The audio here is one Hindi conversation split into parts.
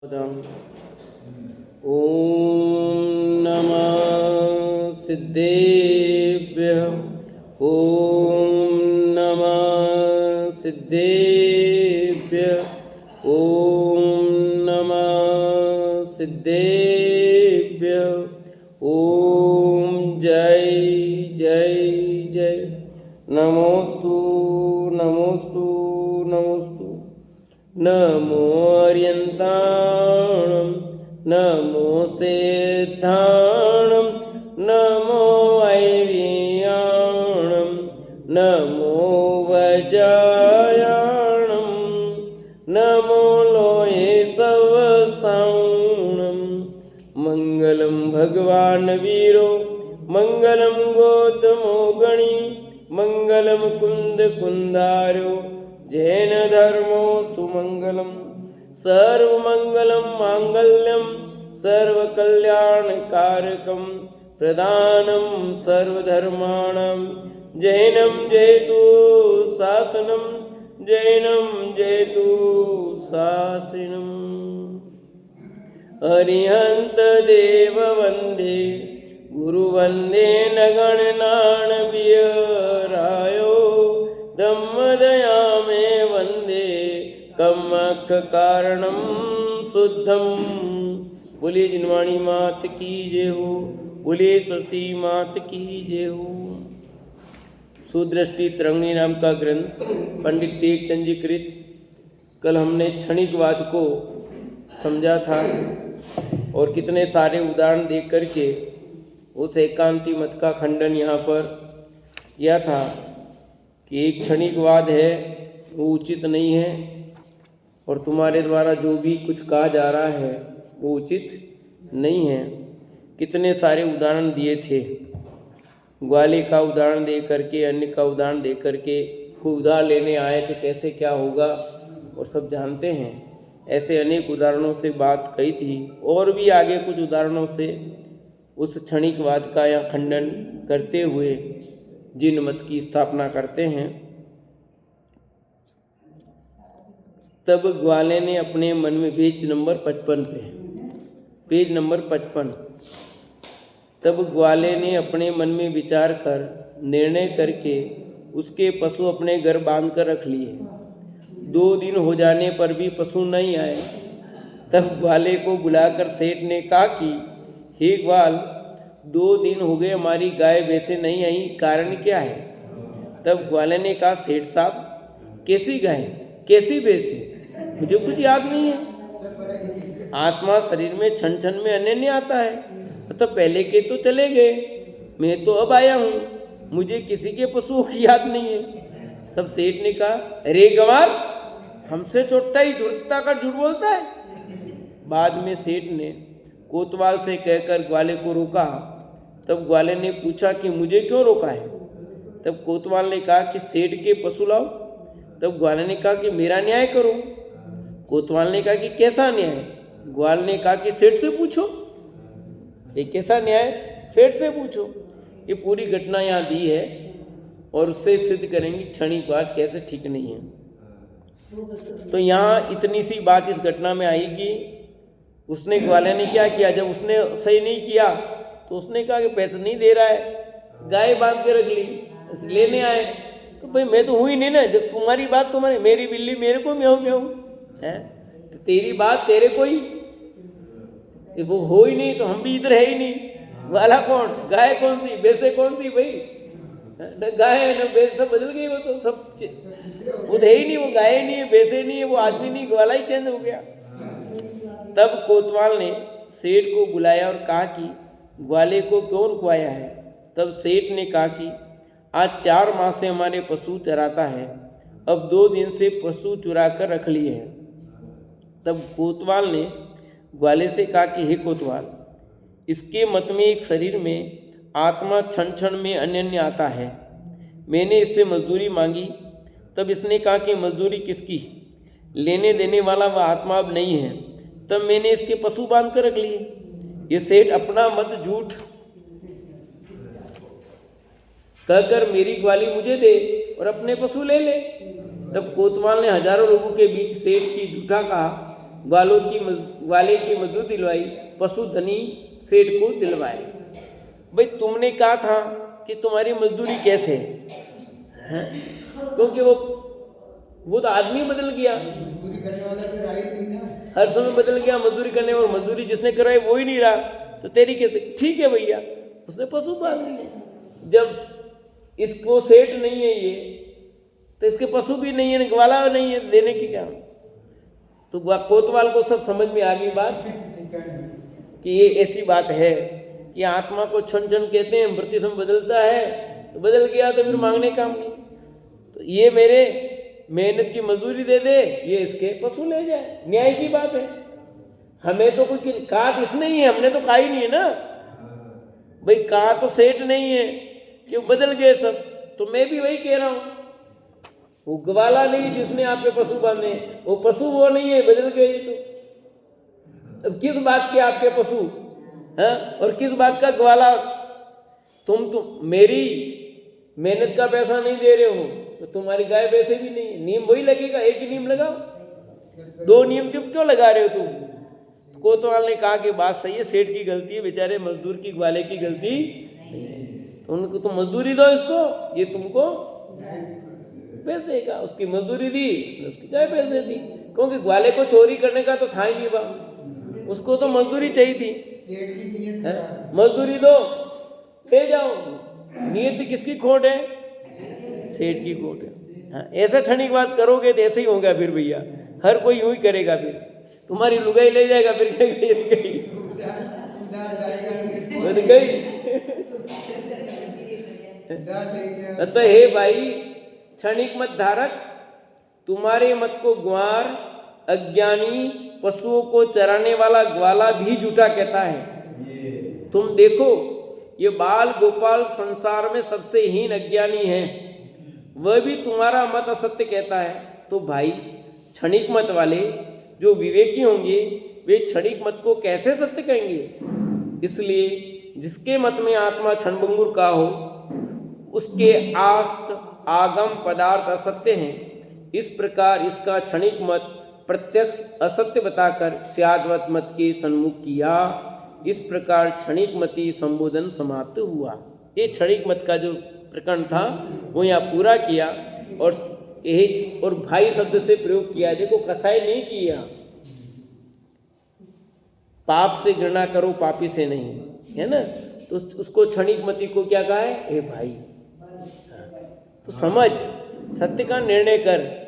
ॐ नमः सिद्धेभ्यः। ॐ नमः सिद्धेभ्यः। ॐ नमः सिद्धेभ्यः। ॐ जय जय जय। नमोस्तु नमोस्तु नमोस्तु। नमो अर्यन्ताणं नमो सिद्धाणं नमो ऐर्याणं नमो वज्रायाणं नमो लोये सवसाणं। मङ्गलं भगवान् वीरो मङ्गलं गौतमो गणी मङ्गलं कुन्दारो जैन धर्मो सुमंगलम। सर्वमंगलम मांगल्यम सर्वकल्याणकारकम प्रदानम सर्वधर्माणां जैनम जयतु शासनम जैनम जयतु शासनम। अरिहंत देव वंदे गुरु वंदे नगणनान विरायो धम्मदया में वंदे कमख कारणम शुद्धम। बोलिए जिनवाणी मात की जय हो, बोलिए सरस्वती मात की जय हो। सुदृष्टि तरंगिणी नाम का ग्रंथ पंडित टेकचंद जी कृत। कल हमने क्षणिकवाद को समझा था और कितने सारे उदाहरण देख करके उस एकांती मत का खंडन यहाँ पर किया था कि एक क्षणिकवाद है वो उचित नहीं है और तुम्हारे द्वारा जो भी कुछ कहा जा रहा है वो उचित नहीं है। कितने सारे उदाहरण दिए थे, ग्वाले का उदाहरण दे करके, अन्य का उदाहरण दे करके, कोई उधार लेने आए तो कैसे क्या होगा और सब जानते हैं। ऐसे अनेक उदाहरणों से बात कही थी और भी आगे कुछ उदाहरणों से उस क्षणिकवाद का यहाँ खंडन करते हुए जिन मत की स्थापना करते हैं। तब ग्वाले ने अपने मन में पेज नंबर 55 तब ग्वाले ने अपने मन में विचार कर निर्णय करके उसके पशु अपने घर बांध कर रख लिए। 2 दिन हो जाने पर भी पशु नहीं आए। तब ग्वाले को बुलाकर सेठ ने कहा कि हे ग्वाल, 2 दिन हो गए हमारी गाय वैसे नहीं आई, कारण क्या है? तब ग्वाले ने कहा सेठ साहब, कैसी गाय कैसी भैंस, मुझे कुछ याद नहीं है। आत्मा शरीर में क्षण क्षण में अन्य आता है, तो पहले के तो चले गए, मैं तो अब आया हूँ, मुझे किसी के पशुओं की याद नहीं है। तब सेठ ने कहा अरे गंवार, हमसे छोटा ही धूर्तता का झूठ बोलता है। बाद में सेठ ने कोतवाल से कहकर ग्वाले को रोका। तब ग्वाले ने पूछा कि मुझे क्यों रोका है? तब कोतवाल ने कहा कि सेठ के पशु लाओ। तब ग्वाले ने कहा कि मेरा न्याय करो। कोतवाल ने कहा कि कैसा न्याय? ग्वाल ने कहा कि सेठ से पूछो। ये कैसा न्याय? सेठ से पूछो। ये पूरी घटना यहाँ दी है और उससे सिद्ध करेंगे क्षणिकवाद कैसे ठीक नहीं है। तो यहाँ इतनी सी बात इस घटना में आई कि उसने, ग्वाले ने क्या किया, जब उसने सही नहीं किया तो उसने कहा कि पैसा नहीं दे रहा है, गाय बांध के रख ली, लेने आए तो भाई मैं तो हुई नहीं ना, जब तुम्हारी बात तुम्हारी, मेरी बिल्ली मेरे को म्याऊं म्याऊं है, तो तेरी बात तेरे को ही, वो हो ही नहीं तो हम भी इधर है ही नहीं। वाला कौन, गाय कौन सी, भैंसे कौन सी भाई, न गाय है न भैंस, सब बदल गई, वो तो सब वो है ही नहीं, वो गाय नहीं है, भैंसे नहीं है, वो आदमी नहीं, ग्वाला ही चेंज हो गया। तब कोतवाल ने सेठ को बुलाया और कहा कि ग्वाले को क्यों रुकवाया है? तब सेठ ने कहा कि आज 4 माह से हमारे पशु चराता है, अब 2 दिन से पशु चुरा कर रख लिए हैं। तब कोतवाल ने ग्वाले से कहा कि हे कोतवाल, इसके मत में एक शरीर में आत्मा क्षण क्षण में अन्य आता है। मैंने इससे मजदूरी मांगी। तब इसने कहा कि मजदूरी किसकी, लेने देने वाला वह आत्मा अब नहीं है। तब मैंने इसके पशु बांध कर रख लिए। ये सेठ अपना मत झूठ कहकर मेरी ग्वाली मुझे दे और अपने पशु ले ले। तब कोतवाल ने हजारों लोगों के बीच सेठ की झूठा कहा ग्वाले की मजदूरी दिलवाई, पशु धनी सेठ को दिलवाए। भाई तुमने कहा था कि तुम्हारी मजदूरी कैसे है, क्योंकि वो तो आदमी बदल गया, मजदूरी करने वाला तो रहा ही नहीं ना, हर समय बदल गया मजदूरी करने, और मजदूरी जिसने कराई वो ही नहीं रहा, तो तेरी कैसे? ठीक है भैया, उसने पशु पाल दिए। जब इसको सेठ नहीं है ये, तो इसके पशु भी नहीं है, ग्वाला नहीं है, देने की क्या? तो कोतवाल को सब समझ में आ गई बात कि ये ऐसी बात है कि आत्मा को क्षण क्षण कहते हैं, प्रति समय बदलता है, तो बदल गया तो फिर मांगने काम नहीं। तो ये मेरे मेहनत की मजदूरी दे दे, ये इसके पशु ले जाए, न्याय की बात है। हमें तो कुछ कहा इसने ही है, हमने तो कहा ही नहीं है ना भाई, कहा तो सेठ नहीं है कि बदल गए सब, तो मैं भी वही कह रहा हूं, वो ग्वाला नहीं जिसने आपके पशु बांधे, वो पशु वो नहीं है, बदल गए। तो अब किस बात के आपके पशु हैं और किस बात का ग्वाला? तुम मेरी मेहनत का पैसा नहीं दे रहे हो, तो तुम्हारी गाय वैसे भी नहीं है, नियम वही लगेगा, एक ही नियम लगाओ, दो नियम क्यों लगा रहे हो तुम? कोतवाल ने कहा कि बात सही है, सेठ की गलती है, बेचारे मजदूर की, ग्वाले की गलती नहीं है, तो उनको तुम मजदूरी दो, इसको ये तुमको भेज देगा। उसकी मजदूरी दी, उसने उसकी गाय भेज दे दी, क्योंकि ग्वाले को चोरी करने का तो था ही नहीं बा, उसको तो मजदूरी चाहिए थी, मजदूरी दो, ले जाओ। नियत किसकी खोट है? सेठ की खोट है। हाँ, ऐसा क्षणिक बात करोगे तो ऐसे ही होगा फिर भैया, हर कोई यूं ही करेगा, फिर तुम्हारी लुगाई ले जाएगा, फिर गई अतः हे भाई क्षणिक मत धारक, तुम्हारे मत को ग्वार, अज्ञानी पशुओं को चराने वाला ग्वाला भी झूठा कहता है। तुम देखो, ये बाल गोपाल संसार में सबसे हीन अज्ञानी है, वह भी तुम्हारा मत असत्य कहता है। तो भाई क्षणिक मत वाले जो विवेकी होंगे, वे क्षणिक मत को कैसे सत्य कहेंगे? इसलिए जिसके मत में आत्मा क्षणभंगुर का हो, उसके आगम पदार्थ असत्य हैं। इस प्रकार इसका क्षणिक मत प्रत्यक्ष असत्य बताकर स्याद्वत मत के सन्मुख किया। इस प्रकार क्षणिक मती संबोधन समाप्त हुआ। ये क्षणिक मत का जो प्रकरण था वो यहाँ पूरा किया, और भाई शब्द से प्रयोग किया। देखो, कसाई नहीं किया, पाप से घृणा करो, पापी से नहीं, है ना। तो उसको क्षणिक मती को क्या कहा है? ए भाई, तो समझ, सत्य का निर्णय कर।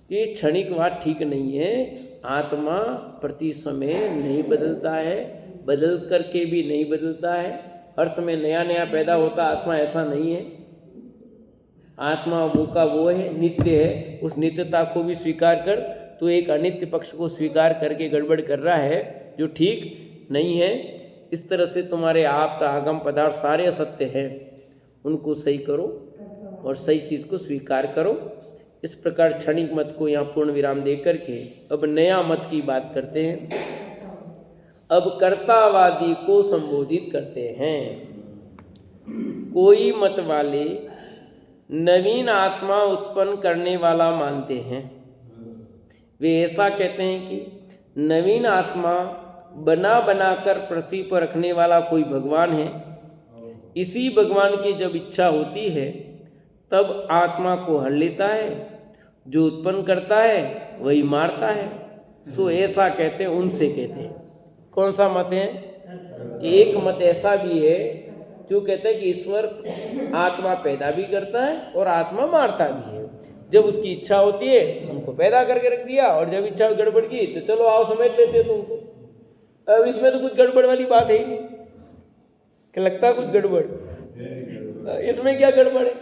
ये क्षणिक बात ठीक नहीं है। आत्मा प्रति समय नहीं बदलता है, बदल करके भी नहीं बदलता है, हर समय नया नया पैदा होता आत्मा, ऐसा नहीं है। आत्मा वो का वो है, नित्य है। उस नित्यता को भी स्वीकार कर। तो एक अनित्य पक्ष को स्वीकार करके गड़बड़ कर रहा है, जो ठीक नहीं है। इस तरह से तुम्हारे आप आगम पदार्थ सारे असत्य हैं, उनको सही करो और सही चीज़ को स्वीकार करो। इस प्रकार क्षणिक मत को यहाँ पूर्ण विराम दे करके अब नया मत की बात करते हैं। अब कर्तावादी को संबोधित करते हैं। कोई मत वाले नवीन आत्मा उत्पन्न करने वाला मानते हैं। वे ऐसा कहते हैं कि नवीन आत्मा बना बनाकर पृथ्वी पर रखने वाला कोई भगवान है। इसी भगवान की जब इच्छा होती है तब आत्मा को हर लेता है, जो उत्पन्न करता है वही मारता है। सो ऐसा कहते हैं, उनसे कहते हैं। कौन सा मत है? कि एक मत ऐसा भी है जो कहता है कि ईश्वर आत्मा पैदा भी करता है और आत्मा मारता भी है। जब उसकी इच्छा होती है उनको पैदा करके रख दिया, और जब इच्छा गड़बड़ की तो चलो आओ समेट लेते हैं तुमको। अब इसमें तो कुछ गड़बड़ वाली बात है ही नहीं, क्या लगता है कुछ गड़बड़? इसमें क्या गड़बड़ है?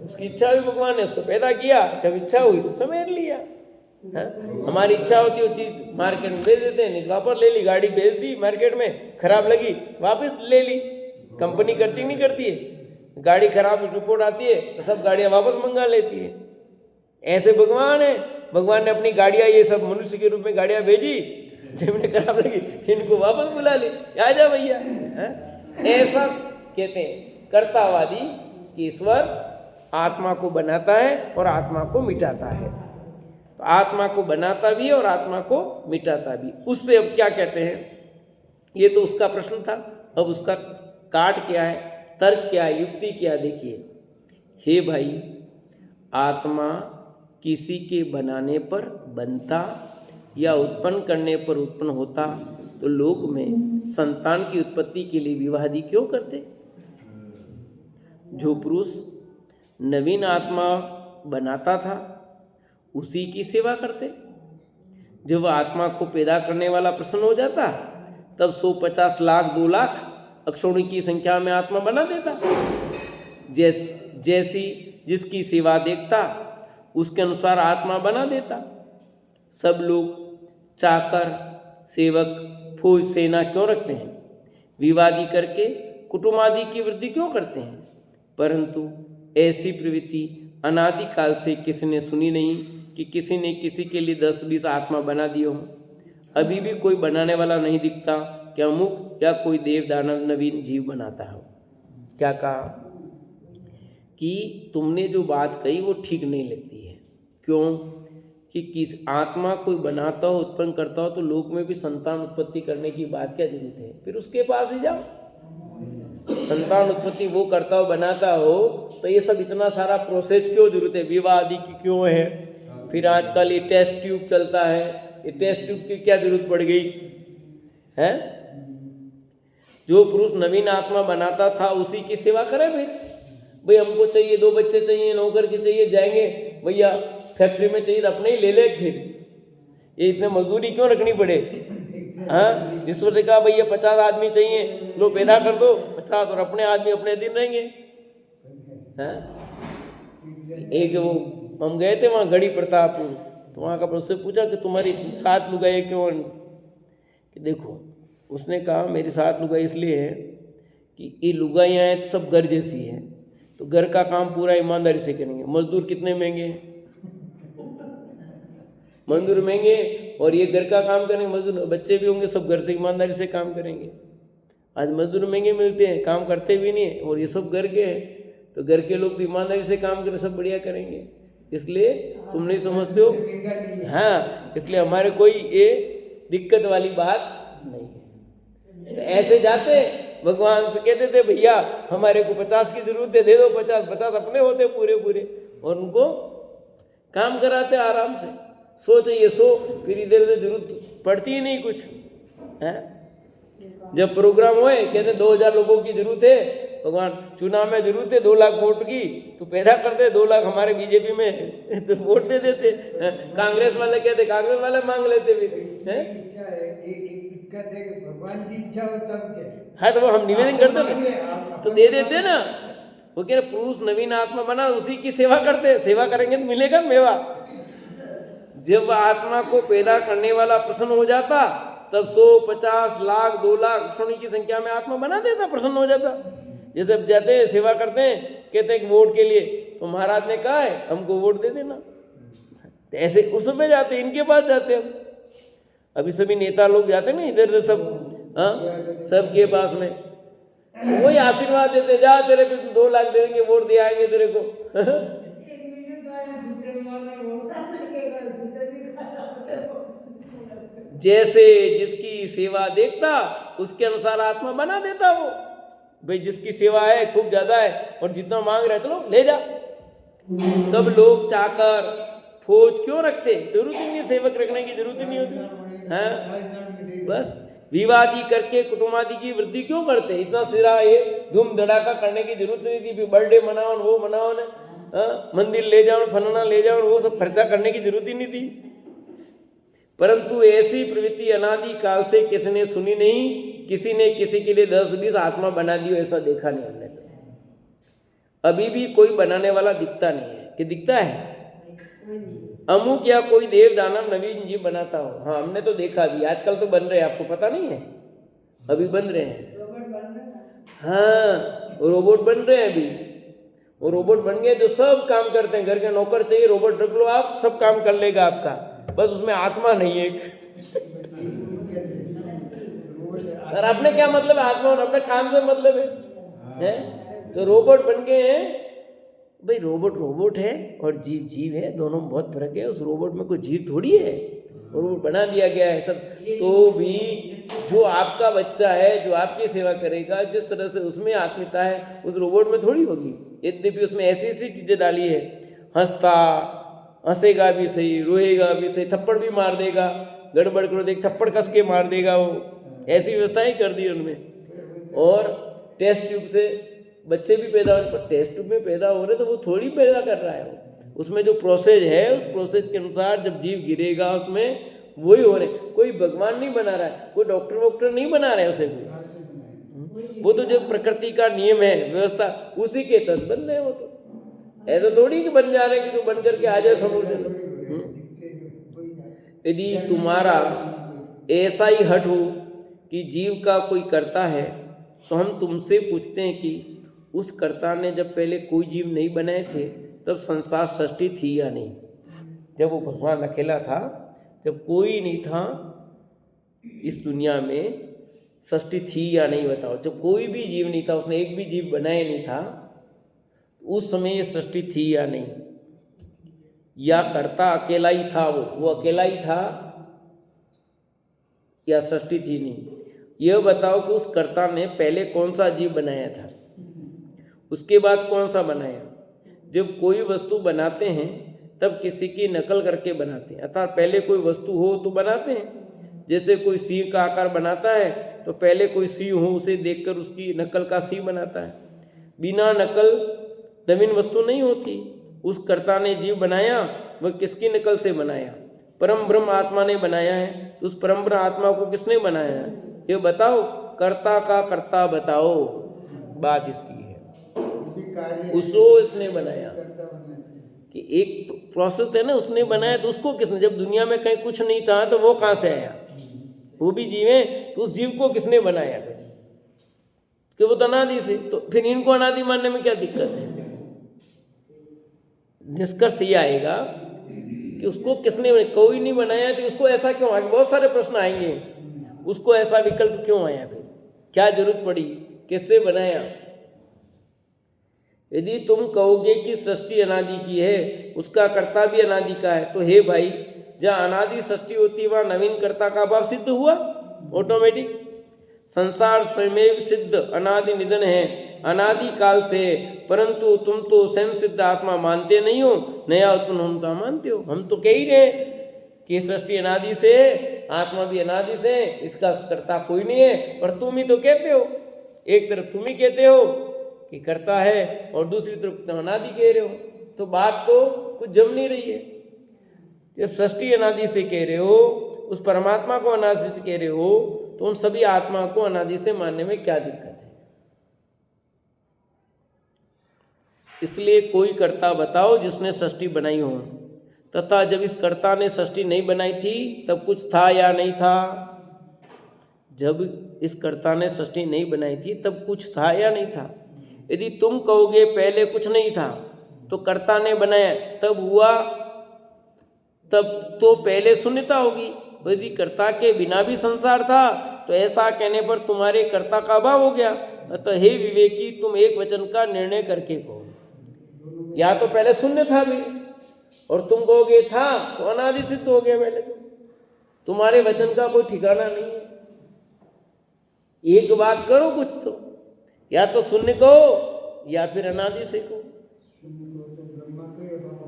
उसकी इच्छा हुई, भगवान ने उसको पैदा किया, जब इच्छा हुई तो समेट लिया। हमारी इच्छा होती है वो चीज़ मार्केट में भेज देते हैं, नहीं वापस ले ली। गाड़ी भेज दी मार्केट में, खराब लगी वापस ले ली। कंपनी करती नहीं करती है? गाड़ी खराब रिपोर्ट आती है तो सब गाड़ियाँ वापस मंगा लेती है। ऐसे भगवान है, भगवान ने अपनी गाड़ियाँ ये सब मनुष्य के रूप में गाड़ियाँ भेजी, जब इन्हें खराब लगी इनको वापस बुला ली, आ जा भैया। ऐसा कहते हैं कर्तावादी कि ईश्वर आत्मा को बनाता है और आत्मा को मिटाता है। तो आत्मा को बनाता भी है और आत्मा को मिटाता भी। उससे अब क्या कहते हैं, ये तो उसका प्रश्न था, अब उसका काट क्या है, तर्क क्या है, युक्ति क्या है, देखिए। हे भाई, आत्मा किसी के बनाने पर बनता या उत्पन्न करने पर उत्पन्न होता तो लोक में संतान की उत्पत्ति के लिए विवाह आदि क्यों करते? जो पुरुष नवीन आत्मा बनाता था उसी की सेवा करते। जब आत्मा को पैदा करने वाला प्रसन्न हो जाता तब 150 लाख 2 लाख अक्षरों की संख्या में आत्मा बना देता। जैसी जिसकी सेवा देखता उसके अनुसार आत्मा बना देता। सब लोग चाकर, सेवक, फौज, सेना क्यों रखते हैं? विवादी करके कुटुंब आदि की वृद्धि क्यों करते हैं? परंतु ऐसी प्रवृत्ति अनादि काल से किसी ने सुनी नहीं कि किसी ने किसी के लिए 10-20 आत्मा बना दिए हों। अभी भी कोई बनाने वाला नहीं दिखता कि अमुक या कोई देव दानव नवीन जीव बनाता हो। क्या कहा कि तुमने जो बात कही वो ठीक नहीं लगती है। क्यों? कि किस आत्मा कोई बनाता हो, उत्पन्न करता हो तो लोक में भी संतान उत्पत्ति करने की बात क्या जरूरत है? फिर उसके पास ही जाओ। संतान उत्पत्ति वो करता हो, बनाता हो, तो ये सब इतना सारा प्रोसेस क्यों जरूरत है? विवाह आदि की क्यों है? फिर आजकल ये टेस्ट ट्यूब चलता है, ये टेस्ट ट्यूब की क्या जरूरत पड़ गई है? जो पुरुष नवीन आत्मा बनाता था उसी की सेवा करे। भाई हमको चाहिए 2 बच्चे चाहिए, नौकर के चाहिए, जाएंगे भैया फैक्ट्री में चाहिए तो अपने ही ले ले। फिर ये इतने मजदूरी क्यों रखनी पड़े? हाँ, ईश्वर ने कहा भैया 50 आदमी चाहिए, लो पैदा कर दो 50 और अपने आदमी अपने दिन रहेंगे। हाँ, एक वो हम गए थे वहाँ गढ़ी प्रतापपुर, तो वहाँ का उससे पूछा कि तुम्हारी 7 लुगाई क्यों? कि देखो, उसने कहा मेरी 7 लुगाई इसलिए है कि ये लुगाइयाँ हैं तो सब घर जैसी हैं, तो घर का काम पूरा ईमानदारी से करेंगे। मजदूर कितने महंगे, मजदूर महंगे, और ये घर का काम करेंगे, मजदूर बच्चे भी होंगे, सब घर से ईमानदारी से काम करेंगे। आज मजदूर महंगे मिलते हैं, काम करते भी नहीं है, और ये सब घर के हैं, तो घर के लोग ईमानदारी से काम करें, सब बढ़िया करेंगे। इसलिए तुम नहीं समझते हो। हाँ, इसलिए हमारे कोई ये दिक्कत वाली बात नहीं है। तो ऐसे जाते भगवान से कहते थे भैया हमारे को 50 की जरूरत है, दे दो 50 अपने होते पूरे पूरे, और उनको काम कराते आराम से। 100 चाहिए 100, फिर इधर उधर जरूरत पड़ती ही नहीं कुछ है। जब प्रोग्राम हुए कहते 2000 लोगों की जरूरत है, भगवान चुनाव में जरूरत है 2 लाख वोट की, तो पैदा करते 2 लाख हमारे बीजेपी में तो वोट दे देते। कांग्रेस वाले कहते कांग्रेस वाले मांग लेते भी हैं। भगवान की इच्छा हो तब क्या? हाँ, तो वो हम निवेदन करते ना तो दे देते ना। वो कह रहे पुरुष नवीन आत्मा बना उसी की सेवा करते, सेवा करेंगे तो मिलेगा मेवा। जब आत्मा को पैदा करने वाला प्रसन्न हो जाता तब 100, 50 लाख 2 लाख अक्षरों की संख्या में आत्मा बना देता, प्रसन्न हो जाता। जैसे अब जाते हैं सेवा करते हैं, कहते हैं कि वोट के लिए, तो महाराज ने कहा है हमको वोट दे देना, तो ऐसे उसमें जाते, इनके पास जाते हम। अभी सभी नेता लोग जाते ना इधर उधर सब, हाँ, सबके पास में वही आशीर्वाद देते, जा तेरे पे 2 लाख दे देंगे, वोट दे आएंगे तेरे को। जैसे जिसकी सेवा देखता उसके अनुसार आत्मा बना देता। वो भाई जिसकी सेवा है खूब ज्यादा है और जितना मांग रहे चलो ले जा। तब लोग चाकर फौज क्यों रखते? जरूरत ही नहीं, सेवक रखने की जरूरत ही नहीं होती है। बस विवादी करके कुटुंबादि की वृद्धि क्यों करते? इतना सिरा ये धूम धड़ाका करने की जरूरत नहीं थी। फिर बर्थडे मनाओ, वो मनाओ ना, मंदिर ले जाओ, फलाना ले जाओ, वो सब खर्चा करने की जरूरत ही नहीं थी। परंतु ऐसी प्रवृत्ति अनादि काल से किसी ने सुनी नहीं, किसी ने किसी के लिए 10-20 आत्मा बना दी, ऐसा देखा नहीं हमने। तो अभी भी कोई बनाने वाला दिखता नहीं है कि दिखता है अमुक या कोई देव दानव नवीन जीव बनाता हो। हाँ, हमने तो देखा भी, आजकल तो बन रहे हैं, आपको पता नहीं है, अभी बन रहे हैं। हाँ, रोबोट बन रहे हैं अभी। वो रोबोट बन गए जो सब काम करते हैं। घर के नौकर चाहिए, रोबोट रख लो आप, सब काम कर लेगा आपका, बस उसमें आत्मा नहीं है। और अपने क्या मतलब है आत्मा और अपने काम से मतलब है? तो रोबोट बन गए हैं भाई रोबोट रोबोट है और जीव जीव है, दोनों में बहुत फर्क है। उस रोबोट में कोई जीव थोड़ी है, रोबोट बना दिया गया है सब। तो भी जो आपका बच्चा है, जो आपकी सेवा करेगा, जिस तरह से उसमें आत्मीयता है उस रोबोट में थोड़ी होगी। यद्यपि उसमें ऐसी ऐसी चीज़ें डाली है, हंसेगा भी सही, रोएगा भी सही, थप्पड़ भी मार देगा, गड़बड़ करो देख थप्पड़ कस के मार देगा वो, ऐसी व्यवस्था ही कर दी उनमें। और टेस्ट ट्यूब से बच्चे भी पैदा हो रहे, पर टेस्ट ट्यूब में पैदा हो रहे तो वो थोड़ी पैदा कर रहा है वो, उसमें जो प्रोसेस है उस प्रोसेस के अनुसार जब जीव गिरेगा उसमें वही हो रहे। कोई भगवान नहीं बना रहा है, कोई डॉक्टर वॉक्टर नहीं बना रहा है उसे कोई, वो तो जो प्रकृति का नियम है व्यवस्था उसी के तहत बन रहे हैं वो। तो ऐसा थोड़ी कि बन जा रहे हैं कि तो बन करके आ जाए समुद्र में। यदि तुम्हारा ऐसा ही हट हो कि जीव का कोई कर्ता है, तो हम तुमसे पूछते हैं कि उस कर्ता ने जब पहले कोई जीव नहीं बनाए थे तब संसार सृष्टि थी या नहीं? जब वो भगवान अकेला था, जब कोई नहीं था इस दुनिया में, सृष्टि थी या नहीं बताओ? जब कोई भी जीव नहीं था, उसने एक भी जीव बनाया नहीं था, उस समय ये सृष्टि थी या नहीं? या कर्ता अकेला ही था, वो अकेला ही था, या सृष्टि थी नहीं? यह बताओ कि उस कर्ता ने पहले कौन सा जीव बनाया था, उसके बाद कौन सा बनाया? जब कोई वस्तु बनाते हैं तब किसी की नकल करके बनाते हैं, अर्थात पहले कोई वस्तु हो तो बनाते हैं। जैसे कोई सिंह का आकार बनाता है तो पहले कोई सिंह हो उसे देखकर उसकी नकल का सिंह बनाता है। बिना नकल नवीन वस्तु नहीं होती। उस कर्ता ने जीव बनाया, वह किसकी नकल से बनाया? परम ब्रह्म आत्मा ने बनाया है। तो उस परम ब्रह्म आत्मा को किसने बनाया है ये बताओ? कर्ता का कर्ता बताओ, बात इसकी है। उसको इसने बनाया कि एक प्रोसेस है ना, उसने बनाया, तो उसको किसने? जब दुनिया में कहीं कुछ नहीं था तो वो कहाँ से आया? वो भी जीव है, तो उस जीव को किसने बनाया फिर? कि वो तो अनादि से, तो फिर इनको अनादि मानने में क्या दिक्कत है? निष्कर्ष ये आएगा कि उसको किसने, कोई नहीं बनाया, तो उसको ऐसा क्यों आगे? बहुत सारे प्रश्न आएंगे, उसको ऐसा विकल्प क्यों आया? फिर क्या जरूरत पड़ी? किससे बनाया? यदि तुम कहोगे कि सृष्टि अनादि की है, उसका कर्ता भी अनादि का है, तो हे भाई, जहाँ अनादि सृष्टि होती है वहाँ नवीन कर्ता का भाव सिद्ध हुआ ऑटोमेटिक। संसार स्वयं सिद्ध अनादि निधन है, अनादि काल से, परंतु तुम तो स्वयं सिद्ध आत्मा मानते नहीं हो, नया तुम हम तो मानते हो। हम तो कह ही रहे कि सृष्टि अनादि से, आत्मा भी अनादि से, इसका कर्ता कोई नहीं है, पर तुम ही तो कहते हो। एक तरफ तुम ही कहते हो कि कर्ता है और दूसरी तरफ तुम अनादि कह रहे हो, तो बात तो कुछ जम नहीं रही है। जब सृष्टि अनादि से कह रहे हो, उस परमात्मा को अनादि से कह रहे हो, तो उन सभी आत्मा को अनादि से मानने में क्या दिक्कत है? इसलिए कोई कर्ता बताओ जिसने सृष्टि बनाई हो, तथा जब इस कर्ता ने सृष्टि नहीं बनाई थी तब कुछ था या नहीं था? जब इस कर्ता ने सृष्टि नहीं बनाई थी तब कुछ था या नहीं था? यदि तुम कहोगे पहले कुछ नहीं था तो कर्ता ने बनाया तब हुआ, तब तो पहले शून्यता होगी। यदि कर्ता के बिना भी संसार था तो ऐसा कहने पर तुम्हारे कर्ता का अभाव हो गया। अतः हे विवेकी, तुम एक वचन का निर्णय करके कहो, या तो पहले शून्य था भी और तुम कहोगे था तो अनादि सिद्ध हो गया। पहले तो तुम्हारे वचन का कोई ठिकाना नहीं है। एक बात करो कुछ तो, या तो शून्य कहो या फिर अनादि से कहो,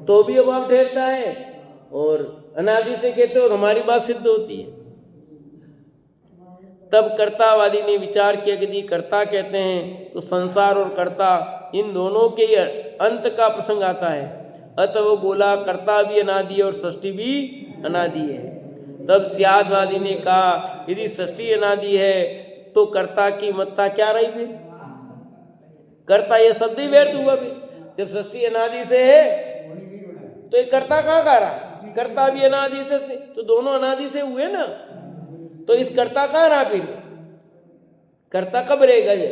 तो भी अभाव ठहरता है, और अनादि से कहते हो हमारी बात सिद्ध होती है। तब कर्तावादी ने विचार किया कि यदि कर्ता कहते हैं तो संसार और कर्ता इन दोनों के अंत का प्रसंग आता है। अतः वो बोला कर्ता भी अनादि है और सृष्टि भी अनादि है। तब स्यादवादी ने कहा यदि सृष्टि अनादि है तो कर्ता की महत्ता क्या रही? फिर कर्ता ये शब्द ही व्यर्थ हुआ। भी जब सृष्टि अनादि से है तो ये कर्ता कहाँ का रहा? कर्ता भी अनादि से, तो दोनों अनादि से हुए ना, तो इस कर्ता कहाँ रहा? फिर कर्ता कब रहेगा? ये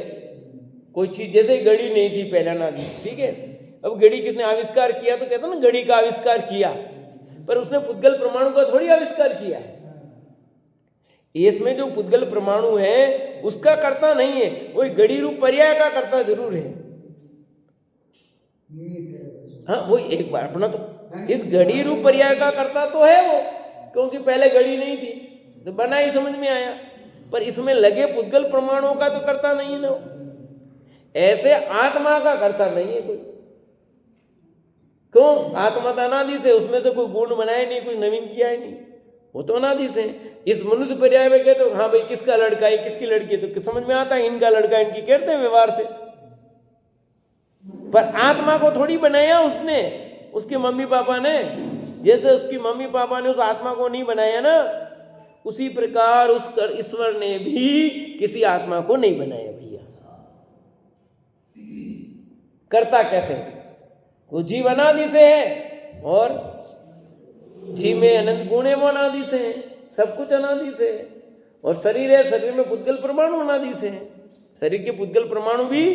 कोई चीज, जैसे घड़ी नहीं थी पहले अनादि, ठीक है, अब घड़ी किसने आविष्कार किया? तो कहते ना घड़ी का आविष्कार किया, पर उसने पुद्गल परमाणु का थोड़ी आविष्कार किया है। इसमें जो पुद्गल परमाणु है उसका कर्ता नहीं है, वही घड़ी रूप पर्याय का कर्ता जरूर है। हाँ वो एक बार अपना तो इस घड़ी रूप पर्याय का करता तो है वो, क्योंकि पहले घड़ी नहीं थी तो बना ही समझ में आया, पर इसमें लगे पुद्गल प्रमाणों का तो करता नहीं है ना वो। ऐसे आत्मा का करता नहीं है कोई। क्यों? आत्मा तो अनादि से, उसमें से कोई गुण बनाया नहीं, कुछ नवीन किया है नहीं, वो तो अनादि से। इस मनुष्य पर्याय में कहते हो हाँ भाई किसका लड़का है किसकी लड़की है, तो समझ में आता है इनका लड़का इनकी, कहते हैं व्यवहार से। पर आत्मा को थोड़ी बनाया उसने, उसके मम्मी पापा ने। जैसे उसकी मम्मी पापा ने उस आत्मा को नहीं बनाया ना, उसी प्रकार उस ईश्वर ने भी किसी आत्मा को नहीं बनाया भैया। करता कैसे? वो जीव अनादि से है और जीव में अनंत गुण है, वो अनादि से है, सब कुछ अनादि से है। और शरीर है, शरीर में पुद्गल परमाणु अनादि से है, शरीर के पुद्गल परमाणु भी,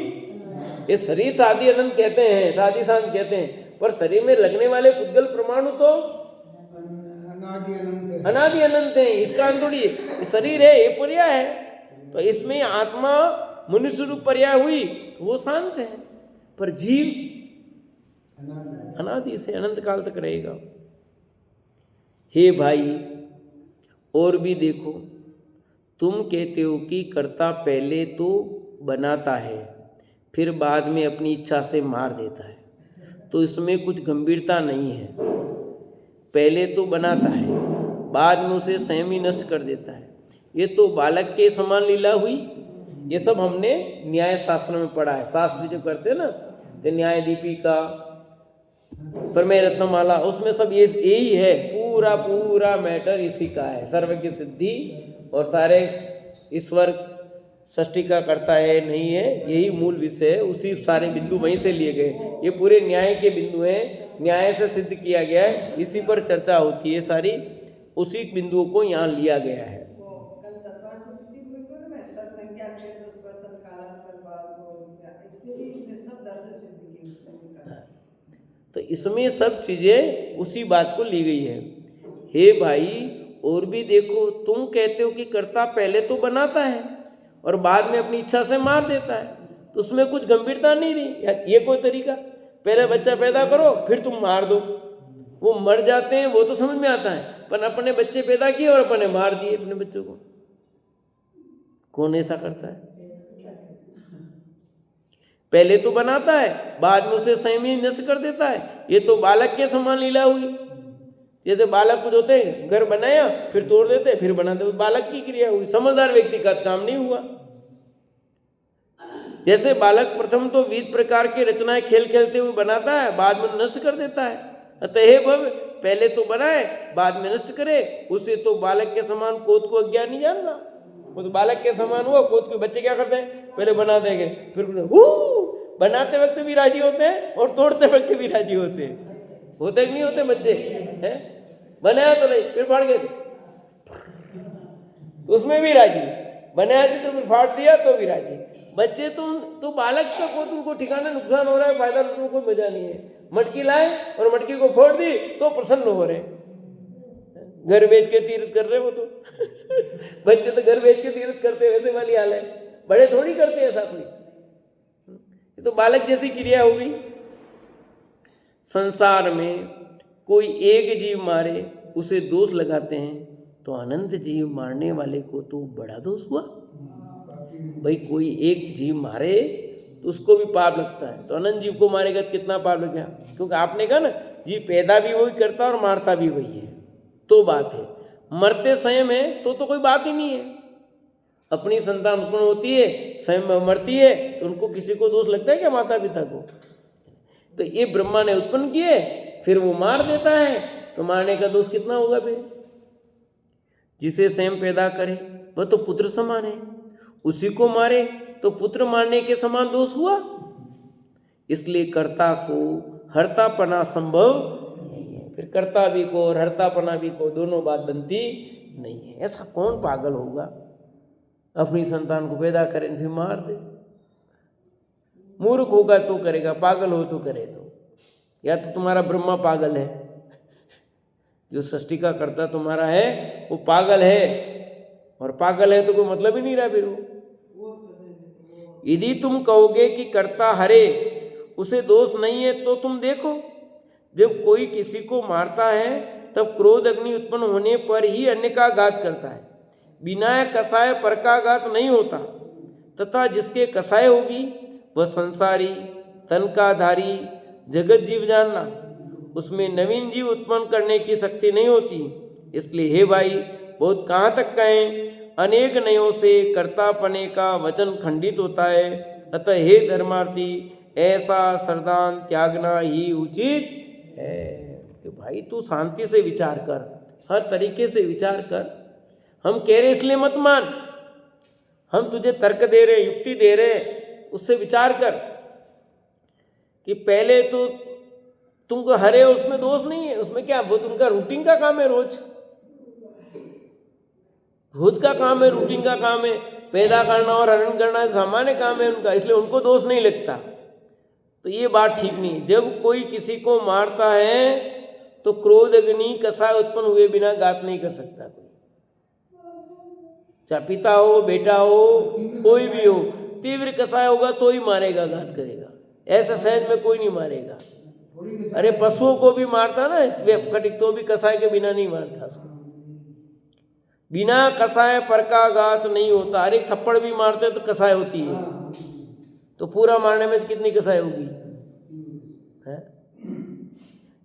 ये शरीर साधी अनंत कहते हैं, साधी शांत कहते हैं, पर शरीर में लगने वाले पुद्गल परमाणु तो अनादि अनंत है। इसका अंत थोड़ी है, शरीर है ये पर्याय है, तो इसमें आत्मा मनुष्य रूप पर्याय हुई तो वो शांत है, पर जीव अनादि से अनंत काल तक रहेगा। हे भाई और भी देखो, तुम कहते हो कि कर्ता पहले तो बनाता है फिर बाद में अपनी इच्छा से मार देता है, तो इसमें कुछ गंभीरता नहीं है। पहले तो बनाता है बाद में उसे स्वयं ही नष्ट कर देता है, ये तो बालक के समान लीला हुई। ये सब हमने न्याय शास्त्र में पढ़ा है, शास्त्र जो करते हैं ना, तो न्याय दीपिका, प्रमेय रत्नमाला, उसमें सब ये यही है, पूरा पूरा मैटर इसी का है। सर्व की सिद्धि और सारे ईश्वर सृष्टि का करता है नहीं है, यही मूल विषय है। उसी सारे बिंदु वहीं से लिए गए, ये पूरे न्याय के बिंदु हैं, न्याय से सिद्ध किया गया है, इसी पर चर्चा होती है सारी, उसी बिंदुओं को यहाँ लिया गया है। तो इसमें सब चीजें उसी बात को ली गई है। हे भाई और भी देखो, तुम कहते हो कि कर्ता पहले तो बनाता है और बाद में अपनी इच्छा से मार देता है, तो उसमें कुछ गंभीरता नहीं रही। ये कोई तरीका? पहले बच्चा पैदा करो फिर तुम मार दो, वो मर जाते हैं, वो तो समझ में आता है, पर अपने बच्चे पैदा किए और अपने मार दिए अपने बच्चों को, कौन ऐसा करता है? पहले तो बनाता है बाद में उसे स्वयं ही नष्ट कर देता है, ये तो बालक के समान लीला हुई। जैसे बालक कुछ होते हैं, घर बनाया फिर तोड़ देते फिर बनाते, बालक की क्रिया हुई, समझदार व्यक्ति का काम नहीं हुआ। जैसे बालक प्रथम तो विविध प्रकार की रचनाएं खेल खेलते हुए बनाता है, बाद में नष्ट कर देता है। अतः हे भव, पहले तो बनाए बाद में नष्ट करे, उसे तो बालक के समान कोत को अज्ञानी जानना। वो तो बालक के समान हुआ, कोत के बच्चे क्या करते हैं, पहले बना देंगे फिर बनाते वक्त भी राजी होते हैं और तोड़ते वक्त भी राजी होते हैं, होते नहीं होते बच्चे हैं? बनाया तो नहीं फिर फाड़ गए, उसमें भी राजी, बनाया तो फिर फाड़ दिया तो भी राजी। बच्चे तो बालक का को तुमको ठिकाना नुकसान हो रहा है, फायदा तुमको कोई मजा नहीं है। मटकी लाए और मटकी को फोड़ दी तो प्रसन्न हो रहे, घर बेच के तीर्थ कर रहे वो तो बच्चे तो घर बेच के तीर्थ करते, वैसे वाली हाल है, बड़े थोड़ी करते ऐसा कोई, ये तो बालक जैसी क्रिया हो गई। संसार में कोई एक जीव मारे उसे दोष लगाते हैं, तो अनंत जीव मारने वाले को तो बड़ा दोष हुआ। भाई कोई एक जीव मारे तो उसको भी पाप लगता है, तो अनंत जीव को मारेगा तो कितना पाप लग गया? क्योंकि आपने कहा ना, जीव पैदा भी वही करता और मारता भी वही है, तो बात है। मरते स्वयं है तो कोई बात ही नहीं है। अपनी संतान उत्पन्न होती है, स्वयं मरती है, तो उनको किसी को दोष लगता है क्या? माता पिता को। तो ये ब्रह्मा ने उत्पन्न किए फिर वो मार देता है, तो मारने का दोष कितना होगा फिर? जिसे स्वयं पैदा करे वह तो पुत्र समान है, उसी को मारे तो पुत्र मारने के समान दोष हुआ। इसलिए कर्ता को हर्तापना संभव नहीं है, फिर कर्ता भी को और हर्तापना भी को दोनों बात बनती नहीं है। ऐसा कौन पागल होगा अपनी संतान को पैदा करे फिर मार दे? मूर्ख होगा तो करेगा, पागल हो तो करे तो। या तो तुम्हारा ब्रह्मा पागल है, जो सृष्टि का कर्ता तुम्हारा है वो पागल है, और पागल है तो कोई मतलब ही नहीं रहा फिर वो। यदि तुम कहोगे कि कर्ता हरे उसे दोष नहीं है, तो तुम देखो जब कोई किसी को मारता है तब क्रोध अग्नि उत्पन्न होने पर ही अन्य का घात करता है, बिना कसाय पर का घात नहीं होता। तथा जिसके कसाय होगी वह संसारी, तन का धारी, जगत जीव जानना, उसमें नवीन जीव उत्पन्न करने की शक्ति नहीं होती। इसलिए हे भाई, बहुत कहाँ तक कहें, अनेक नयों से कर्तापने का वचन खंडित होता है। अतः हे धर्मार्थी, ऐसा श्रद्धान त्यागना ही उचित है। कि भाई तू शांति से विचार कर, हर तरीके से विचार कर। हम कह रहे इसलिए मत मान, हम तुझे तर्क दे रहे, युक्ति दे रहे, उससे विचार कर कि पहले तो तुमको हरे उसमें दोष नहीं है, उसमें क्या, वो तुमका रूटीन का काम है, रोज का काम है, रूटीन का काम है। पैदा करना और हरण करना सामान्य काम है उनका, इसलिए उनको दोष नहीं लगता। तो ये बात ठीक नहीं। जब कोई किसी को मारता है तो क्रोध अग्नि कसाय उत्पन्न हुए बिना घात नहीं कर सकता कोई, चाहे पिता हो, बेटा हो, कोई भी हो। तीव्र कसाय होगा तो ही मारेगा, घात करेगा, ऐसा सहज में कोई नहीं मारेगा। अरे पशुओं को भी मारता ना कटिक, तो भी कसाय के बिना नहीं मारता उसको, बिना कसाय पर का घात नहीं होता। अरे थप्पड़ भी मारते तो कसाय होती है, तो पूरा मारने में कितनी कसाय होगी है?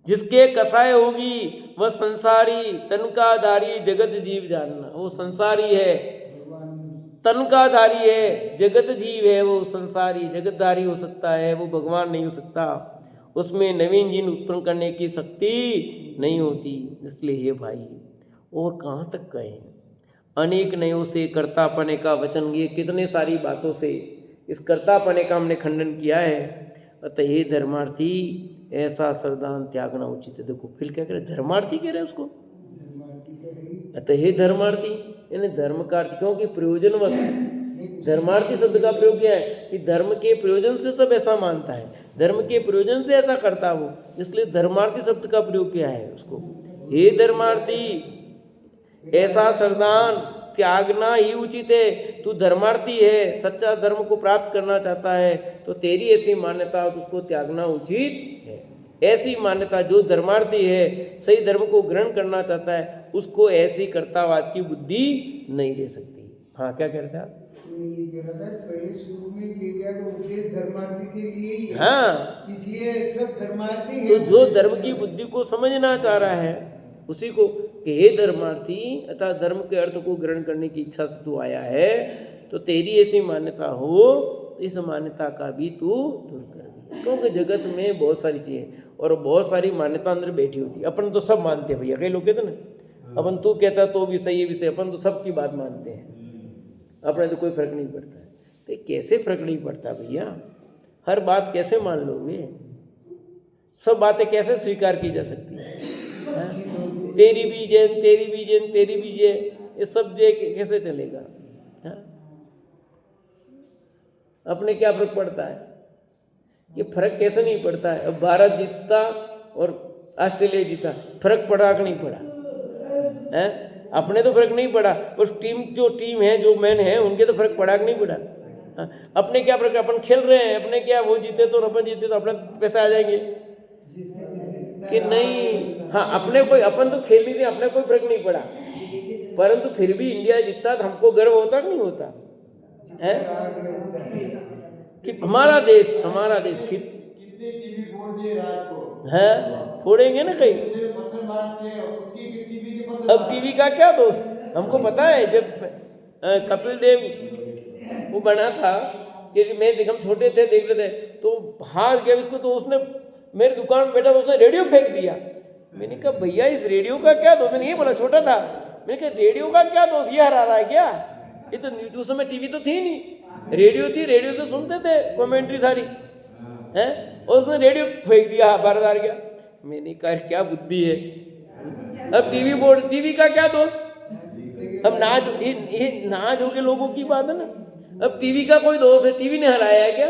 जिसके कसाय होगी वह संसारी, तन का धारी, जगत जीव जानना। वो संसारी है, तन का धारी है, जगत जीव है, वो संसारी जगतधारी हो सकता है, वो भगवान नहीं हो सकता। उसमें नवीन जीव उत्पन्न करने की शक्ति नहीं होती। इसलिए हे भाई, और कहाँ तक कहें, अनेक नयों से कर्तापने का वचन, ये कितने सारी बातों से इस कर्तापने का हमने खंडन किया है। अतः हे धर्मार्थी, ऐसा श्रद्धान त्यागना उचित है। देखो फिर क्या करे, धर्मार्थी कह रहे उसको। अतः हे धर्मार्थी, यानी धर्म का अर्थ, क्योंकि प्रयोजनवश धर्मार्थी शब्द का प्रयोग किया है कि धर्म के प्रयोजन से सब ऐसा मानता है, धर्म के प्रयोजन से ऐसा करता हो, इसलिए धर्मार्थी शब्द का प्रयोग किया है उसको। हे धर्मार्थी, ऐसा श्रद्धान त्यागना ही उचित है। तू धर्मार्थी है, सच्चा धर्म को प्राप्त करना चाहता है, तो तेरी ऐसी मान्यता उसको त्यागना उचित है। ऐसी मान्यता, जो धर्मार्थी है, सही धर्म को ग्रहण करना चाहता है, उसको ऐसी कर्तावाद की बुद्धि नहीं दे सकती। हाँ, क्या कह रहे थे आप? पहले शुरू में किया गया तो उपदेश धर्मार्थी के लिए ही है। हाँ, इसलिए सब धर्मार्थी तो हैं। जो धर्म की बुद्धि को समझना चाह रहा है उसी को कि हे धर्मार्थी, अतः धर्म के अर्थ को ग्रहण करने की इच्छा से तू आया है, तो तेरी ऐसी मान्यता हो तो इस मान्यता का भी तू दूर कर दे। क्योंकि जगत में बहुत सारी चीज़ें और बहुत सारी मान्यता अंदर बैठी होती है। अपन तो सब मानते हैं भैया, कई लोग कहते ना, अपन तू कहता तो भी सही है भी सही, अपन तो सबकी बात मानते हैं, अपने तो कोई फर्क नहीं पड़ता है। तो कैसे फर्क नहीं पड़ता भैया, हर बात कैसे मान लोगे, सब बातें कैसे स्वीकार की जा सकती है? तेरी भी जैन, तेरी भी जैन, तेरी भी जैन, ये सब जे कैसे चलेगा? हाँ? अपने क्या फर्क पड़ता है? ये फर्क कैसे नहीं पड़ता है? अब भारत जीतता और ऑस्ट्रेलिया जीता, फर्क पड़ा कि नहीं पड़ा है? अपने तो फर्क नहीं पड़ा, पर टीम जो टीम है, जो मैन है, उनके तो फर्क पड़ा कि नहीं पड़ा? हाँ? अपने क्या फर्क, अपन खेल रहे हैं, अपने क्या वो जीते तो अपन जीते तो अपने पैसे आ जाएंगे कि नहीं? हाँ, अपने कोई, अपन तो खेल नहीं रहे, अपने कोई फर्क नहीं पड़ा, परंतु फिर भी इंडिया जीतता तो हमको गर्व होता कि नहीं होता है? कि हमारा देश कितने टीवी फोड़ दिए रात को है, फोड़ेंगे ना कहीं। पत्थर मारते हैं, टीवी के पत्थर। अब टीवी का क्या दोष, हमको पता है जब कपिल देव वो बना था कि मैं हम छोटे थे देख रहे थे, तो हार गया इसको, तो उसने मेरी दुकान में बैठा, उसने रेडियो फेंक दिया। मैंने कहा भैया इस रेडियो का क्या दोष, मैंने ये बोला, छोटा था, मैंने कहा रेडियो का क्या दोष, ये हरा रहा है क्या? ये तो उस समय टीवी तो थी नहीं, रेडियो थी, रेडियो से सुनते थे कमेंट्री सारी है, और उसने रेडियो फेंक दिया, भारत हार गया। मैंने कहा क्या बुद्धि है। अब टीवी बोर्ड, टीवी का क्या दोष, अब नाज हो के लोगों की बात है ना, अब टीवी का कोई दोष है, टीवी ने हराया है क्या?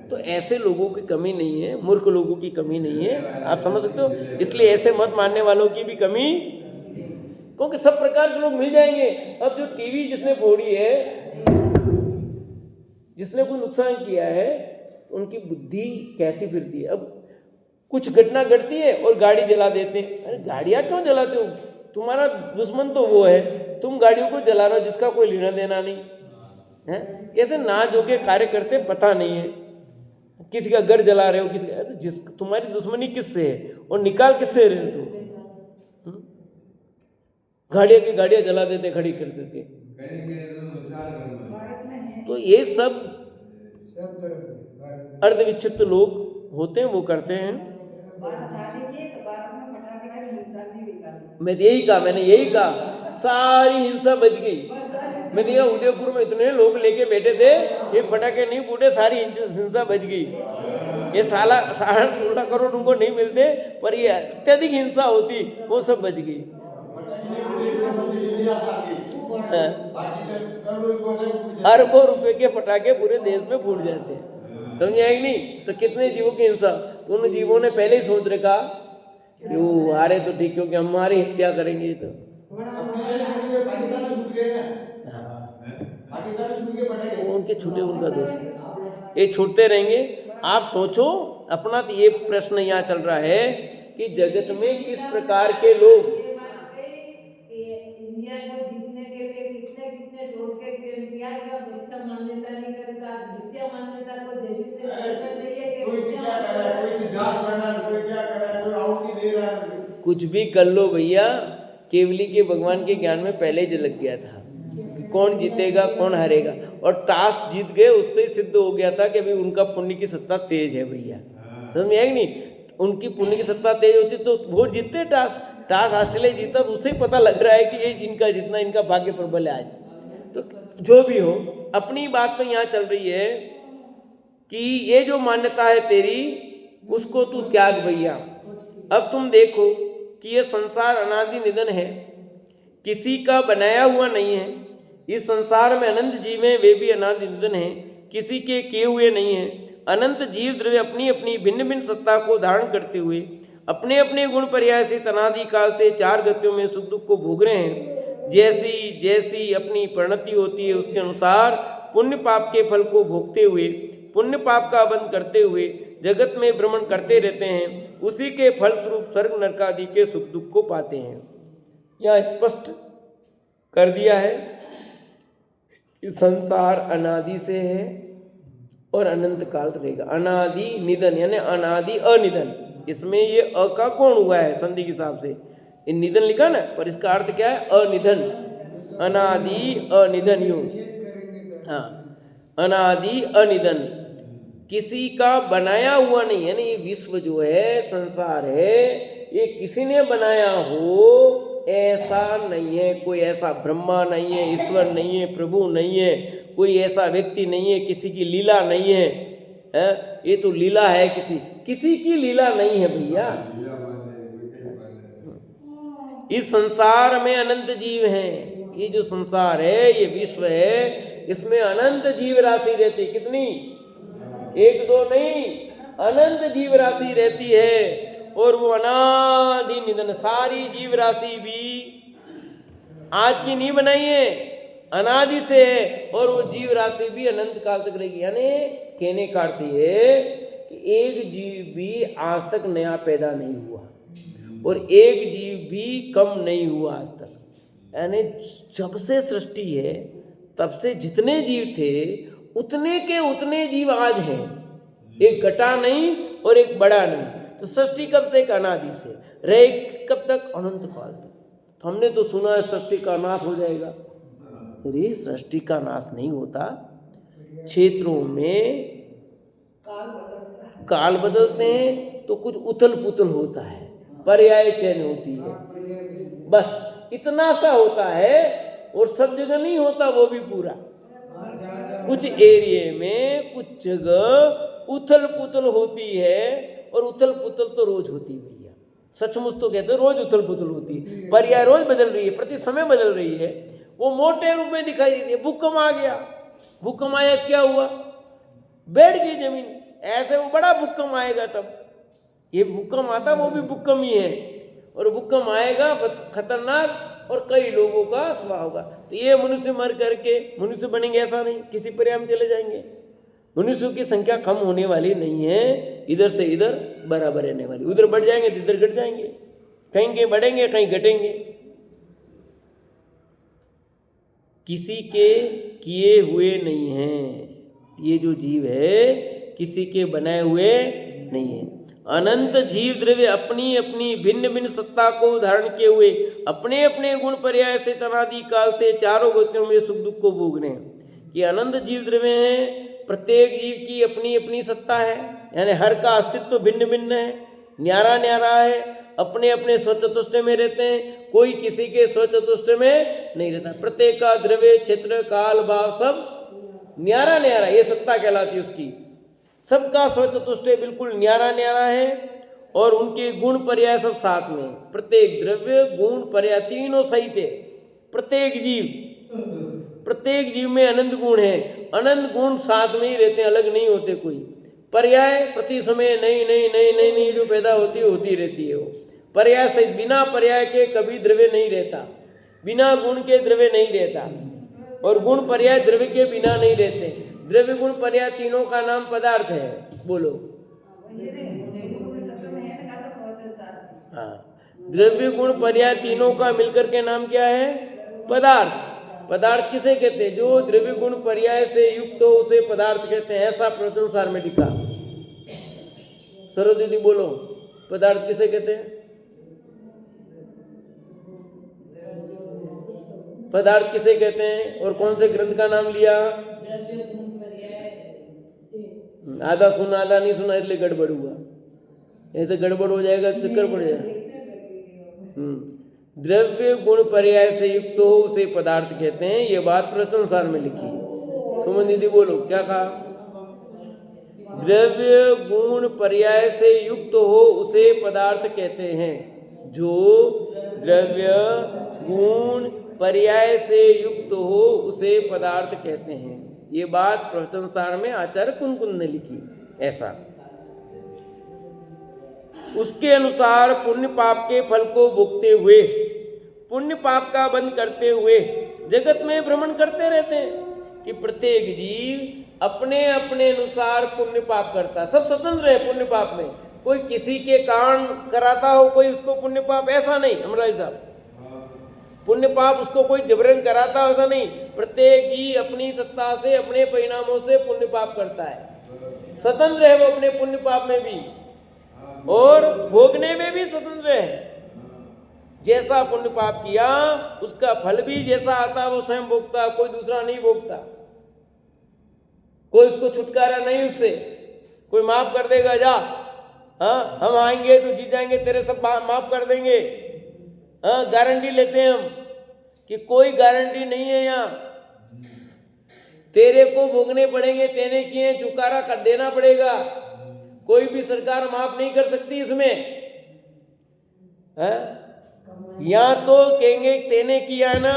तो ऐसे लोगों की कमी नहीं है, मूर्ख लोगों की कमी नहीं है, आप समझ सकते हो। इसलिए ऐसे मत मानने वालों की भी कमी, क्योंकि सब प्रकार के लोग मिल जाएंगे। अब जो टीवी जिसने फोड़ी है, जिसने कोई नुकसान किया है, उनकी बुद्धि कैसी फिरती है। अब कुछ घटना घटती है और गाड़ी जला देते हैं। अरे गाड़ियाँ क्यों जलाते हो? तुम्हारा दुश्मन तो वो है, तुम गाड़ियों को जला रहे हो जिसका कोई लेना देना नहीं है। कैसे ना जो के कार्य करते पता नहीं है, किसी का घर जला रहे हो, किसी का, जिस तुम्हारी दुश्मनी किससे है और निकाल किससे रहे हो तुम? गाड़ियाँ की गाड़ियाँ जला देते खड़ी कर करके। तो ये सब अर्धविक्षिप्त लोग होते हैं, वो करते हैं। मैंने यही कहा सारी हिंसा बच गई। मैंने कहा उदयपुर में इतने लोग लेके बैठे थे, ये पटाखे नहीं फूटे, सारी हिंसा बच गई। ये 16 करोड़ उनको नहीं मिलते, पर ये अत्यधिक हिंसा होती, वो सब बच गई। अरबों रुपए के पटाखे पूरे देश में फूट जाते हैं, समझ आएगी नहीं? तो कितने जीवों की हिंसा, उन जीवों ने पहले ही सोच रखा कि वो आ रहे तो ठीक, क्योंकि हमारी हत्या करेंगे। तो उनके छूटे, उनका दोष, ये छूटते रहेंगे। आप सोचो अपना, तो ये प्रश्न यहाँ चल रहा है कि जगत में किस प्रकार के लोग, इंडिया को जीतने के लिए कितने कितने टोटके किया गया, मिथ्या मान्यता नहीं करे तो आज मिथ्या मान्यता को जल्दी से छोड़ना चाहिए कि कोई क्या कर रहा है, कोई जाप कर रहा है, कोई क्या कर रहा है, कोई आहुति दे रहा है, कुछ भी कर लो भैया। केवली के भगवान के ज्ञान में पहले ही लग गया था कौन जीतेगा कौन हारेगा, और टास्क जीत गए, उससे सिद्ध हो गया था कि अभी उनका पुण्य की सत्ता तेज है भैया। समझ में आएगी नहीं? उनकी पुण्य की सत्ता तेज होती तो वो जीतते। टास्क ऑस्ट्रेलिया जीता तो उससे ही पता लग रहा है कि ये इनका जितना, इनका भाग्य प्रबल है आज। तो जो भी हो, अपनी बात तो यहाँ चल रही है कि ये जो मान्यता है तेरी, उसको तू त्याग भैया। अब तुम देखो कि ये संसार अनादि निधन है, किसी का बनाया हुआ नहीं है। इस संसार में अनंत जीव हैं, वे भी अनादि निधन हैं, किसी के किए हुए नहीं हैं। अनंत जीव द्रव्य अपनी अपनी भिन्न भिन्न सत्ता को धारण करते हुए अपने अपने गुण पर्याय से अनादि काल से 4 गतियों में सुख दुख को भोग रहे हैं। जैसी जैसी अपनी परिणति होती है उसके अनुसार पुण्य पाप के फल को भोगते हुए, पुण्य पाप का बंध करते हुए जगत में भ्रमण करते रहते हैं। उसी के फलस्वरूप स्वर्ग नरक आदि के सुख दुख को पाते हैं। यह स्पष्ट कर दिया है कि संसार अनादि से है और अनंत काल रहेगा। अनादि निधन यानी अनादि अनिधन, इसमें ये अ का कौन हुआ है संधि के हिसाब से, इन निधन लिखा ना, पर इसका अर्थ क्या है? अनिधन, अनादि अनिधन। यूं हाँ, अनादि अनिधन, किसी का बनाया हुआ नहीं। यानी ये विश्व जो है, संसार है, ये किसी ने बनाया हो ऐसा नहीं है। कोई ऐसा ब्रह्मा नहीं है, ईश्वर नहीं है, प्रभु नहीं है, कोई ऐसा व्यक्ति नहीं है, किसी की लीला नहीं है, ये तो लीला है, किसी की लीला नहीं है भैया। इस संसार में अनंत जीव हैं। ये जो संसार है, ये विश्व है, इसमें अनंत जीव राशि रहती। कितनी? 1 2 नहीं, अनंत जीव राशि रहती है। और वो अनादि निधन, सारी जीव राशि भी आज की नहीं बनाई है, अनादि से है। और वो जीव राशि भी अनंत काल तक रहेगी। यानी कहने का अर्थ है कि एक जीव भी आज तक नया पैदा नहीं हुआ और एक जीव भी कम नहीं हुआ आज तक। यानी जब से सृष्टि है तब से जितने जीव थे उतने के उतने जीव आज हैं, एक घटा नहीं और एक बड़ा नहीं। तो सृष्टि कब से? एक अनादि से रहे, कब तक? अनंत काल तक। तो हमने तो सुना है सृष्टि का नाश हो जाएगा। अरे सृष्टि का नाश नहीं होता, क्षेत्रों में काल बदलते हैं तो कुछ उथल पुथल होता है, पर्याय चयन होती है, बस इतना सा होता है। और सब जगह नहीं होता वो भी पूरा, कुछ एरिया में कुछ जगह उथल पुथल होती है। और उथल पुथल तो रोज होती है भैया, सचमुच तो कहते हैं रोज उथल पुथल होती है, पर्याय रोज बदल रही है, प्रति समय बदल रही है। वो मोटे रूप में दिखाई देती है। भूकंप आ गया, भूकंप आया, क्या हुआ? बैठ गई जमीन। ऐसे वो बड़ा भूकंप आएगा तब, ये भूकंप आता वो भी भूकंप ही है, और भूकंप आएगा खतरनाक, और कई लोगों का स्वाह होगा। तो ये मनुष्य मर करके मनुष्य बनेंगे ऐसा नहीं, किसी पर्याय में चले जाएंगे। मनुष्यों की संख्या कम होने वाली नहीं है, इधर से इधर बराबर रहने वाली। उधर बढ़ जाएंगे तो इधर घट जाएंगे, कहीं बढ़ेंगे कहीं घटेंगे। किसी के किए हुए नहीं हैं। ये जो जीव है किसी के बनाए हुए नहीं है। अनंत जीव द्रव्य अपनी अपनी भिन्न भिन्न सत्ता को धारण किए हुए अपने अपने गुण पर्याय से अनादि काल से चारों गतियों में सुख दुख को भोग रहे हैं। कि अनंत जीव द्रव्य हैं, प्रत्येक जीव की अपनी अपनी सत्ता है, यानी हर का अस्तित्व भिन्न भिन्न है, न्यारा न्यारा है, अपने अपने स्वचतुष्ट में रहते हैं, कोई किसी के स्वचतुष्ट में नहीं रहता। प्रत्येक का द्रव्य क्षेत्र काल भाव सब न्यारा न्यारा, ये सत्ता कहलाती है उसकी। सबका स्वचतुष्ट बिल्कुल न्यारा न्यारा है और उनके गुण पर्याय सब साथ में। प्रत्येक द्रव्य गुण पर्याय तीनों सहित है। प्रत्येक जीव में अनंत गुण है, अनंत गुण साथ में ही रहते हैं, अलग नहीं होते। कोई पर्याय प्रति समय नई नई नई नई नई जो पैदा होती रहती है। वो पर्याय सहित, बिना पर्याय के कभी द्रव्य नहीं रहता, बिना गुण के द्रव्य नहीं रहता, और गुण पर्याय द्रव्य के बिना नहीं रहते। द्रव्य गुण पर्याय तीनों का नाम पदार्थ है। बोलो हाँ, द्रव्य गुण पर्याय तीनों का मिलकर के नाम क्या है? पदार्थ। पदार्थ किसे कहते हैं? जो द्रव्य गुण पर्याय से युक्त हो उसे पदार्थ कहते हैं। ऐसा प्रवचन सार में लिखा। सरो दीदी बोलो, पदार्थ किसे कहते हैं? पदार्थ किसे कहते हैं और कौन से ग्रंथ का नाम लिया? आधा सुना आधा नहीं सुना इसलिए गड़बड़ हुआ। ऐसे गड़बड़ हो जाएगा, चक्कर पड़ जाएगा। द्रव्य गुण पर्याय से युक्त हो उसे पदार्थ कहते हैं। ये बात प्रवचन सार में लिखी। सुमन दीदी बोलो क्या कहा? द्रव्य गुण पर्याय से युक्त हो उसे पदार्थ कहते हैं। जो द्रव्य गुण पर्याय से युक्त हो उसे पदार्थ कहते हैं। ये बात प्रवचन सार में आचार्य कुंद ने लिखी। ऐसा उसके अनुसार पुण्य पाप के फल को भोगते हुए, पुण्य पाप का बंध करते हुए जगत में भ्रमण करते रहते हैं। कि प्रत्येक जीव अपने अपने अनुसार पुण्य पाप करता है। सब स्वतंत्र है पुण्य पाप में। कोई किसी के कारण कराता हो कोई उसको पुण्य पाप, ऐसा नहीं। अमराज साहब, पुण्य पाप उसको कोई जबरन कराता हो ऐसा नहीं। प्रत्येक ही अपनी सत्ता से अपने परिणामों से पुण्य पाप करता है। स्वतंत्र है वो अपने पुण्य पाप में भी और भोगने में भी स्वतंत्र है। जैसा पुण्य पाप किया उसका फल भी जैसा आता वो स्वयं भोगता, कोई दूसरा नहीं भोगता। कोई उसको छुटकारा नहीं उससे। कोई माफ कर देगा, जा हाँ हम आएंगे तो जी जाएंगे, तेरे सब माफ कर देंगे। हाँ गारंटी लेते हैं हम कि कोई गारंटी नहीं है यहाँ। तेरे को भोगने पड़ेंगे, तेने किए चुकारा कर देना पड़ेगा। कोई भी सरकार माफ नहीं कर सकती इसमें। है या तो कहेंगे तेने किया ना,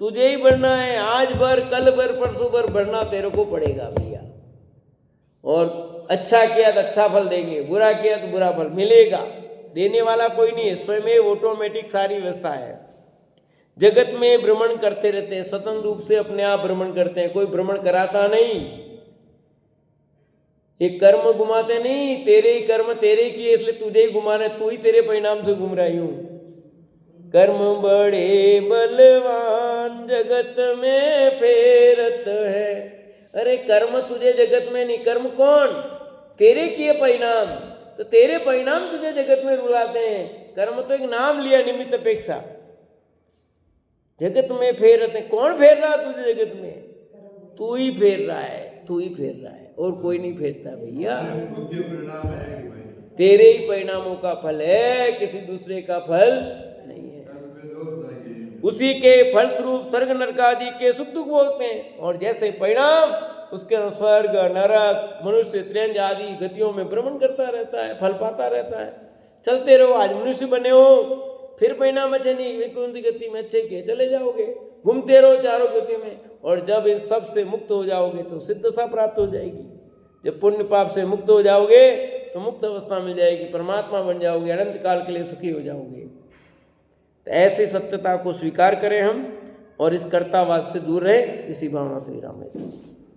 तुझे ही भरना है। आज भर, कल भर, परसों भर भरना तेरे को पड़ेगा भैया। और अच्छा किया तो अच्छा फल देंगे, बुरा किया तो बुरा फल मिलेगा। देने वाला कोई नहीं है, स्वयं ऑटोमेटिक सारी व्यवस्था है। जगत में भ्रमण करते रहते हैं, स्वतंत्र रूप से अपने आप भ्रमण करते हैं, कोई भ्रमण कराता नहीं। ये कर्म घुमाते नहीं, तेरे ही कर्म तेरे किए इसलिए तुझे ही घुमा रहे, तू ही तेरे परिणाम से घूम रही हूं। कर्म बड़े बलवान जगत में फेरत है। अरे कर्म तुझे जगत में नहीं, कर्म कौन? तेरे किए परिणाम। तो तेरे परिणाम तुझे जगत में रुलाते हैं। कर्म तो एक नाम लिया निमित्त अपेक्षा। जगत में फेरते, कौन फेर रहा तुझे जगत में? तू ही फेर रहा है, तू ही फेर रहा है, और कोई नहीं फेरता भैया। तेरे ही परिणामों का फल है, किसी दूसरे का फल नहीं है। उसी के फलस्वरूप स्वर्ग नरक आदि के सुख दुख भोगते हैं। और जैसे परिणाम उसके स्वर्ग नरक मनुष्य त्रियंज आदि गतियों में भ्रमण करता रहता है, फल पाता रहता है। चलते रहो, आज मनुष्य बने हो, फिर परिणाम अच्छे नहीं, कौन सी गति में अच्छे के चले जाओगे। घूमते रहो चारों गति में, और जब इन सब से मुक्त हो जाओगे तो सिद्ध दशा प्राप्त हो जाएगी। जब पुण्य पाप से मुक्त हो जाओगे तो मुक्त अवस्था मिल जाएगी, परमात्मा बन जाओगे, अनंत काल के लिए सुखी हो जाओगे। तो ऐसी सत्यता को स्वीकार करें हम, और इस कर्तावाद से दूर रहे, इसी भावना से विराम लेते हैं।